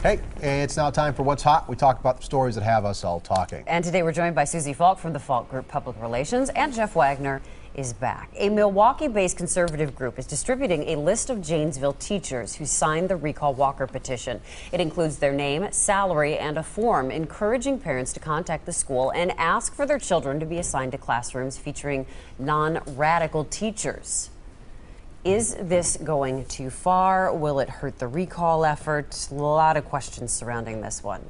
Hey, it's now time for What's Hot. We talk about the stories that have us all talking. And today we're joined by Susie Falk from the Falk Group Public Relations, and Jeff Wagner is back. A Milwaukee-based conservative group is distributing a list of Janesville teachers who signed the Recall Walker petition. It includes their name, salary, and a form encouraging parents to contact the school and ask for their children to be assigned to classrooms featuring non-radical teachers. Is this going too far? Will it hurt the recall effort? A lot of questions surrounding this one.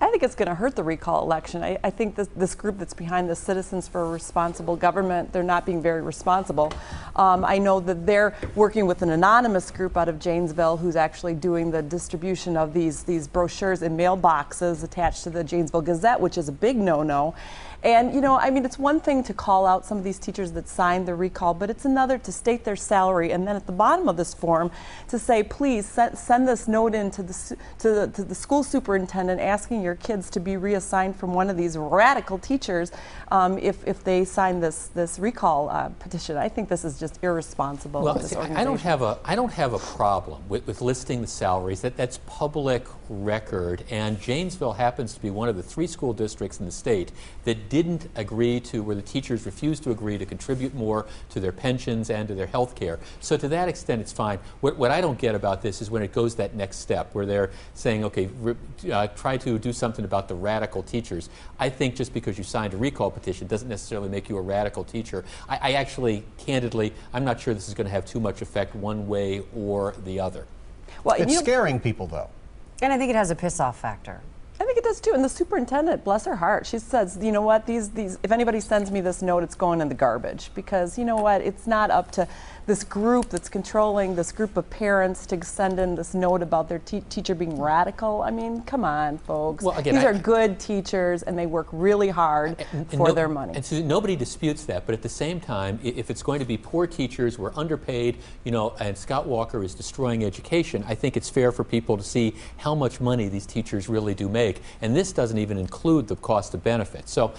I think it's going to hurt the recall election. I think this group that's behind the Citizens for Responsible Government, they're not being very responsible. I know that they're working with an anonymous group out of Janesville who's actually doing the distribution of these brochures in mailboxes attached to the Janesville Gazette, which is a big no-no. And, you know, I mean, it's one thing to call out some of these teachers that signed the recall, but it's another to state their salary and then at the bottom of this form to say, please send this note in to the school superintendent asking your kids to be reassigned from one of these radical teachers if they sign this recall petition. I think this is just irresponsible. Well, see, I don't have a problem with listing the salaries. That's public record, and Janesville happens to be one of the 3 school districts in the state that didn't agree to, where the teachers refused to agree to contribute more to their pensions and to their health care. So to that extent, it's fine. What I don't get about this is when it goes that next step, where they're saying, okay, try to do something about the radical teachers. I think just because you signed a recall petition doesn't necessarily make you a radical teacher. I actually, candidly, I'm not sure this is going to have too much effect one way or the other. Well, it's scaring people, though. And I think it has a piss-off factor. I think it does too. And the superintendent, bless her heart, she says, you know what, these if anybody sends me this note, it's going in the garbage. Because you know what, it's not up to this group that's controlling this group of parents to send in this note about their teacher being radical. I mean, come on, folks. Well, again, these are good teachers and they work really hard for their money. And so nobody disputes that, but at the same time, if it's going to be poor teachers, we're underpaid, you know, and Scott Walker is destroying education, I think it's fair for people to see how much money these teachers really do make. And this doesn't even include the cost of benefits. So,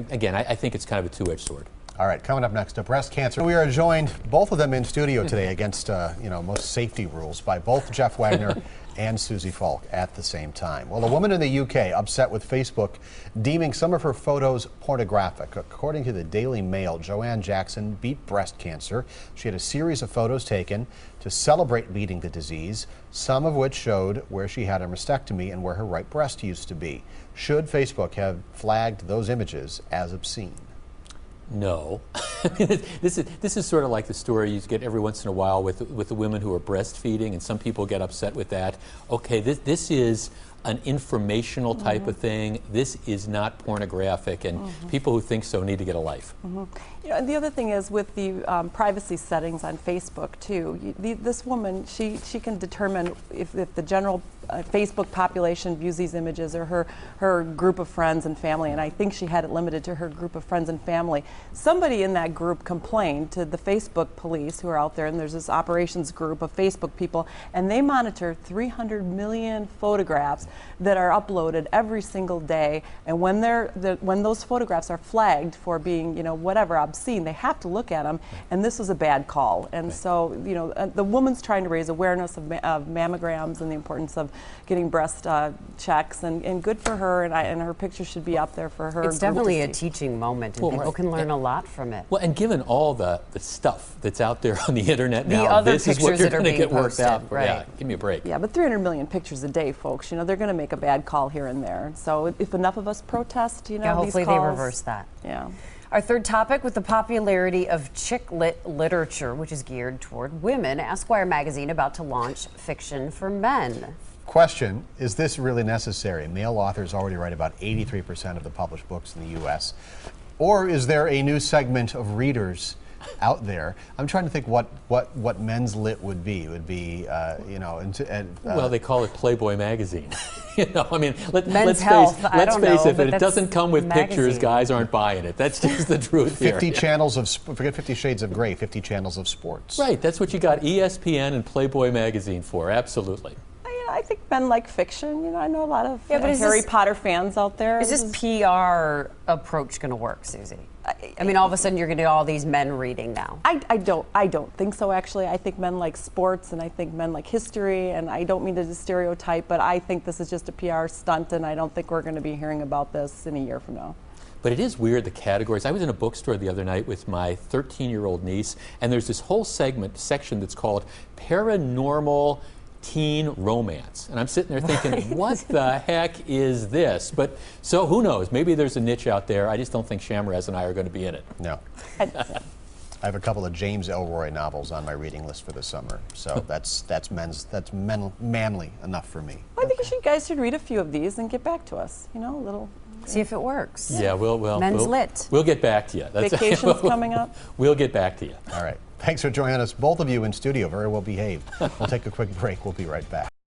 again, I think it's kind of a two-edged sword. All right, coming up next, breast cancer. We are joined, both of them in studio today, against most safety rules, by both Jeff Wagner and Susie Falk at the same time. Well, a woman in the UK upset with Facebook deeming some of her photos pornographic. According to the Daily Mail, Joanne Jackson beat breast cancer. She had a series of photos taken to celebrate beating the disease, some of which showed where she had a mastectomy and where her right breast used to be. Should Facebook have flagged those images as obscene? No. This is sort of like the story you get every once in a while with the women who are breastfeeding, and some people get upset with that. Okay, this is an informational type of thing. This is not pornographic, and people who think so need to get a life. You know, the other thing is with the privacy settings on Facebook too. This woman, she can determine if the general Facebook population views these images, or her group of friends and family, and I think she had it limited to her group of friends and family. Somebody in that group complained to the Facebook police who are out there, and there's this operations group of Facebook people, and they monitor 300 million photographs that are uploaded every single day, and when those photographs are flagged for being, you know, whatever, obscene, they have to look at them, and this was a bad call. And so, you know, the woman's trying to raise awareness of mammograms and the importance of getting breast checks, and good for her, and her picture should be up there for her. It's definitely a teaching moment, and people can learn a lot from it. Well, and given all the stuff that's out there on the internet now, this is what you're going to get worked out. Right. Yeah, give me a break. Yeah, but 300 million pictures a day, folks, you know, they're going to make a bad call here and there. So if enough of us protest, you know, hopefully these calls, they reverse that. Yeah. Our third topic, with the popularity of chick lit literature, which is geared toward women, Esquire magazine about to launch fiction for men. Question, is this really necessary? Male authors already write about 83% of the published books in the U.S. Or is there a new segment of readers out there? I'm trying to think what men's lit would be. It would be, well, they call it Playboy magazine. You know, I mean, let's face it, if it doesn't come with pictures, guys aren't buying it. That's just the truth here. 50 channels of, forget 50 Shades of Grey, 50 channels of sports. Right, that's what you got ESPN and Playboy magazine for, absolutely. I think men like fiction. I know a lot of Yeah, but is Harry this- Potter fans out there. Is this PR approach going to work, Susie? I mean, all of a sudden you're going to get all these men reading now. I don't think so, actually. I think men like sports, and I think men like history, and I don't mean to stereotype, but I think this is just a PR stunt, and I don't think we're going to be hearing about this in a year from now. But it is weird, the categories. I was in a bookstore the other night with my 13-year-old niece, and there's this whole section that's called Paranormal Teen Romance. And I'm sitting there thinking, what the heck is this? But so who knows? Maybe there's a niche out there. I just don't think Chamraz and I are going to be in it. No. I have a couple of James Elroy novels on my reading list for the summer, so that's manly enough for me. Well, I think you guys should read a few of these and get back to us. A little. See if it works. Yeah, Men's lit. We'll get back to you. Vacation's coming up. We'll get back to you. All right. Thanks for joining us, both of you in studio. Very well behaved. We'll take a quick break. We'll be right back.